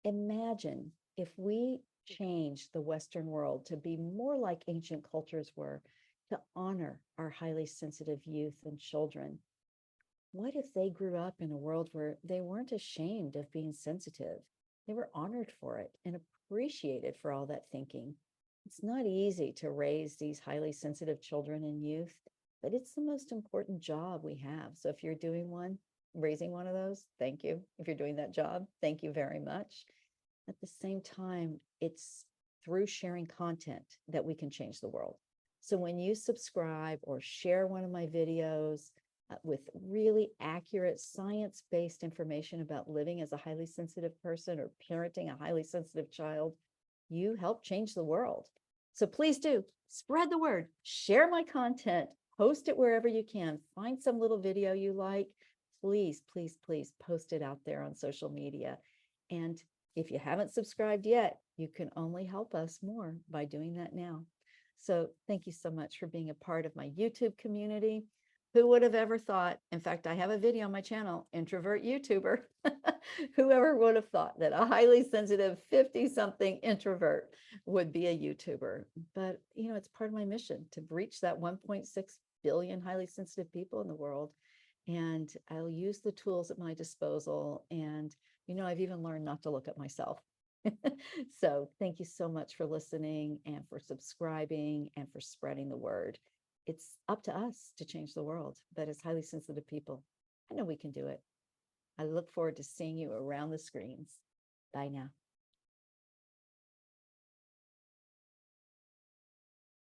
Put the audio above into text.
Imagine if we change the Western world to be more like ancient cultures were, to honor our highly sensitive youth and children. What if they grew up in a world where they weren't ashamed of being sensitive? They were honored for it and appreciated for all that thinking. It's not easy to raise these highly sensitive children and youth, but it's the most important job we have. So if you're doing one, raising one of those, thank you. If you're doing that job, thank you very much. At the same time, it's through sharing content that we can change the world. So when you subscribe or share one of my videos with really accurate science-based information about living as a highly sensitive person or parenting a highly sensitive child, you help change the world. So please do spread the word, share my content, post it wherever you can, find some little video you like. Please, please, please post it out there on social media. And if you haven't subscribed yet, you can only help us more by doing that now. So thank you so much for being a part of my YouTube community. Who would have ever thought? In fact, I have a video on my channel, Introvert YouTuber. Whoever would have thought that a highly sensitive 50-something introvert would be a YouTuber? But, you know, it's part of my mission to reach that 1.6 billion highly sensitive people in the world. And I'll use the tools at my disposal. And, you know, I've even learned not to look at myself. So thank you so much for listening and for subscribing and for spreading the word. It's up to us to change the world, but as highly sensitive people, I know we can do it. I look forward to seeing you around the screens. Bye now.